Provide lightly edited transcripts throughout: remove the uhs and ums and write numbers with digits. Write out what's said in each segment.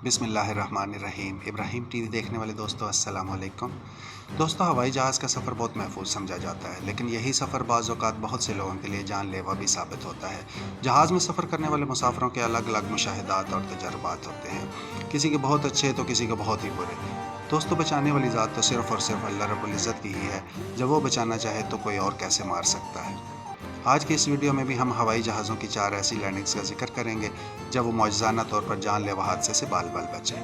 بسم اللہ الرحمن الرحیم۔ ابراہیم ٹی وی دیکھنے والے دوستو السلام علیکم۔ دوستو، ہوائی جہاز کا سفر بہت محفوظ سمجھا جاتا ہے، لیکن یہی سفر بعض اوقات بہت سے لوگوں کے لیے جان لیوا بھی ثابت ہوتا ہے۔ جہاز میں سفر کرنے والے مسافروں کے الگ الگ مشاہدات اور تجربات ہوتے ہیں، کسی کے بہت اچھے تو کسی کے بہت ہی برے۔ دوستو، بچانے والی ذات تو صرف اور صرف اللہ رب العزت کی ہی ہے۔ جب وہ بچانا چاہے تو کوئی اور کیسے مار سکتا ہے۔ آج کے اس ویڈیو میں بھی ہم ہوائی جہازوں کی 4 ایسی لینڈنگز کا ذکر کریں گے جب وہ معجزانہ طور پر جان لیوا حادثے سے بال بال بچے،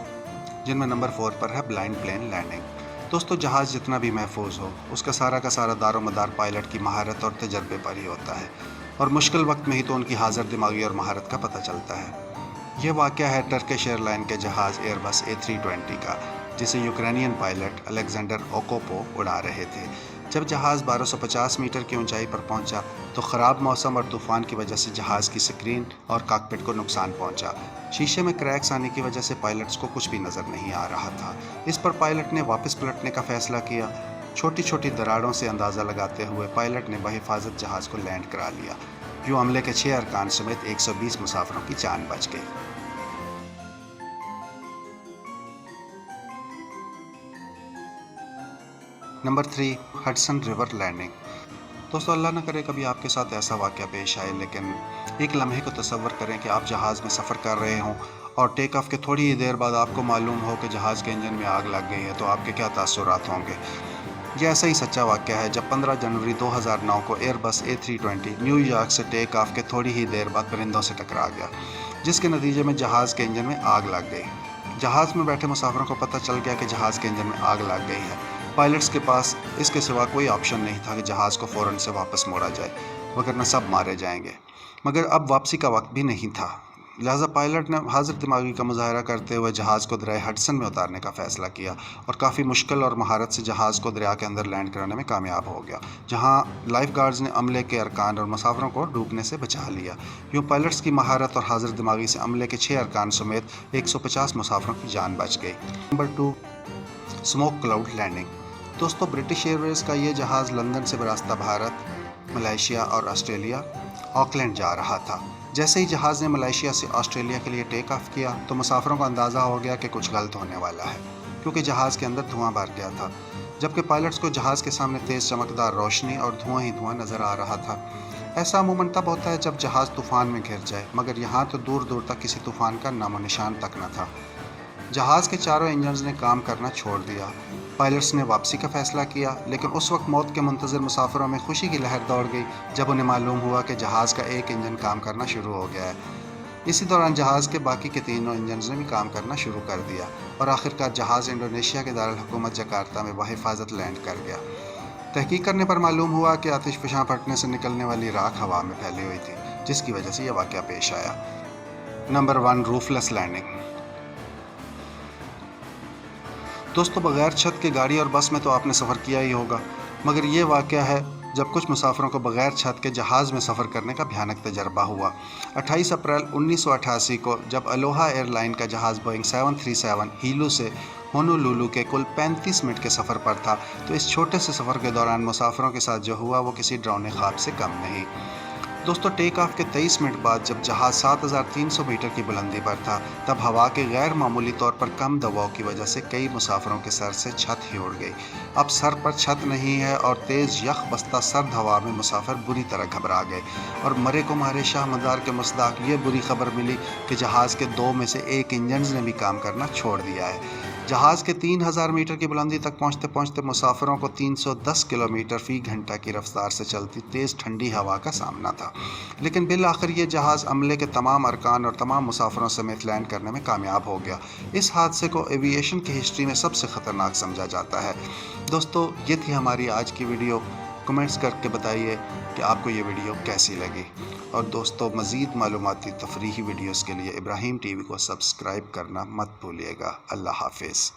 جن میں نمبر 4 پر ہے بلائنڈ پلین لینڈنگ۔ دوستو، جہاز جتنا بھی محفوظ ہو، اس کا سارا دار و مدار پائلٹ کی مہارت اور تجربے پر ہی ہوتا ہے، اور مشکل وقت میں ہی تو ان کی حاضر دماغی اور مہارت کا پتہ چلتا ہے۔ یہ واقعہ ہے ٹرکش ایئر لائن کے جہاز ایئر بس A320 کا، جسے یوکرینین پائلٹ الیگزینڈر اوکوپو اڑا رہے تھے۔ جب جہاز 1250 میٹر کی اونچائی پر پہنچا تو خراب موسم اور طوفان کی وجہ سے جہاز کی سکرین اور کاکپٹ کو نقصان پہنچا۔ شیشے میں کریکس آنے کی وجہ سے پائلٹس کو کچھ بھی نظر نہیں آ رہا تھا۔ اس پر پائلٹ نے واپس پلٹنے کا فیصلہ کیا۔ چھوٹی چھوٹی دراڑوں سے اندازہ لگاتے ہوئے پائلٹ نے بحفاظت جہاز کو لینڈ کرا لیا۔ یوں عملے کے 6 ارکان سمیت 120 مسافروں کی جان بچ گئی۔ Number 3، Hudson river landing. دوستو، اللہ نہ کرے کبھی آپ کے ساتھ ایسا واقعہ پیش آئے، لیکن ایک لمحے کو تصور کریں کہ آپ جہاز میں سفر کر رہے ہوں اور ٹیک آف کے تھوڑی ہی دیر بعد آپ کو معلوم ہو کہ جہاز کے انجن میں آگ لگ گئی ہے، تو آپ کے کیا تاثرات ہوں گے؟ یہ ایسا ہی سچا واقعہ ہے جب 15 جنوری 2009 کو ایئر بس A320 نیو یارک سے ٹیک آف کے تھوڑی ہی دیر بعد پرندوں سے ٹکرا گیا، جس کے نتیجے میں جہاز کے انجن میں آگ لگ گئی۔ جہاز میں بیٹھے مسافروں کو پتہ چل گیا کہ جہاز کے انجن میں آگ لگ گئی ہے۔ پائلٹس کے پاس اس کے سوا کوئی آپشن نہیں تھا کہ جہاز کو فوراً سے واپس موڑا جائے، وگرنہ سب مارے جائیں گے۔ مگر اب واپسی کا وقت بھی نہیں تھا، لہٰذا پائلٹ نے حاضر دماغی کا مظاہرہ کرتے ہوئے جہاز کو دریائے ہڈسن میں اتارنے کا فیصلہ کیا، اور کافی مشکل اور مہارت سے جہاز کو دریا کے اندر لینڈ کرانے میں کامیاب ہو گیا، جہاں لائف گارڈز نے عملے کے ارکان اور مسافروں کو ڈوبنے سے بچا لیا۔ یوں پائلٹس کی مہارت اور حاضر دماغی سے عملے کے 6 ارکان سمیت 150 مسافروں کی جان بچ گئی۔ Number 2، smoke cloud landing. دوستو، برٹش ایئر ویز کا یہ جہاز لندن سے براستہ بھارت، ملائیشیا اور آسٹریلیا آکلینڈ جا رہا تھا۔ جیسے ہی جہاز نے ملائیشیا سے آسٹریلیا کے لیے ٹیک آف کیا تو مسافروں کو اندازہ ہو گیا کہ کچھ غلط ہونے والا ہے، کیونکہ جہاز کے اندر دھواں بھر گیا تھا، جبکہ پائلٹس کو جہاز کے سامنے تیز چمکدار روشنی اور دھواں ہی دھواں نظر آ رہا تھا۔ ایسا عموماً تب ہوتا ہے جب جہاز طوفان میں گھر جائے، مگر یہاں تو دور دور تک کسی طوفان کا نام و نشان تک نہ تھا۔ جہاز کے چاروں انجنز نے کام کرنا چھوڑ دیا۔ پائلٹس نے واپسی کا فیصلہ کیا، لیکن اس وقت موت کے منتظر مسافروں میں خوشی کی لہر دوڑ گئی جب انہیں معلوم ہوا کہ جہاز کا ایک انجن کام کرنا شروع ہو گیا ہے۔ اسی دوران جہاز کے باقی کے تینوں انجنز نے بھی کام کرنا شروع کر دیا، اور آخرکار جہاز انڈونیشیا کے دارالحکومت جکارتہ میں بحفاظت لینڈ کر گیا۔ تحقیق کرنے پر معلوم ہوا کہ آتش فشاں پھٹنے سے نکلنے والی راکھ ہوا میں پھیلی ہوئی تھی، جس کی وجہ سے یہ واقعہ پیش آیا۔ Number 1، roofless landing. دوستو، بغیر چھت کے گاڑی اور بس میں تو آپ نے سفر کیا ہی ہوگا، مگر یہ واقعہ ہے جب کچھ مسافروں کو بغیر چھت کے جہاز میں سفر کرنے کا بھیانک تجربہ ہوا۔ 28 اپریل 1988 کو جب الوہا ایئر لائن کا جہاز بوئنگ 737 ہیلو سے ہونولولو کے کل 35 منٹ کے سفر پر تھا، تو اس چھوٹے سے سفر کے دوران مسافروں کے ساتھ جو ہوا وہ کسی ڈراؤنے خواب سے کم نہیں۔ دوستو، ٹیک آف کے 23 منٹ بعد جب جہاز 7300 میٹر کی بلندی پر تھا، تب ہوا کے غیر معمولی طور پر کم دباؤ کی وجہ سے کئی مسافروں کے سر سے چھت ہی اڑ گئی۔ اب سر پر چھت نہیں ہے اور تیز یخ بستہ سرد ہوا میں مسافر بری طرح گھبرا گئے، اور مرے کو مارے شاہ مدار کے مصداق یہ بری خبر ملی کہ جہاز کے 2 میں سے 1 انجنز نے بھی کام کرنا چھوڑ دیا ہے۔ جہاز کے 3000 میٹر کی بلندی تک پہنچتے پہنچتے مسافروں کو 310 کلومیٹر فی گھنٹہ کی رفتار سے چلتی تیز ٹھنڈی ہوا کا سامنا تھا، لیکن بالآخر یہ جہاز عملے کے تمام ارکان اور تمام مسافروں سمیت لینڈ کرنے میں کامیاب ہو گیا۔ اس حادثے کو ایوی ایشن کی ہسٹری میں سب سے خطرناک سمجھا جاتا ہے۔ دوستو، یہ تھی ہماری آج کی ویڈیو۔ کمنٹس کر کے بتائیے کہ آپ کو یہ ویڈیو کیسی لگی، اور دوستو، مزید معلوماتی تفریحی ویڈیوز کے لیے ابراہیم ٹی وی کو سبسکرائب کرنا مت بھولیے گا۔ اللہ حافظ۔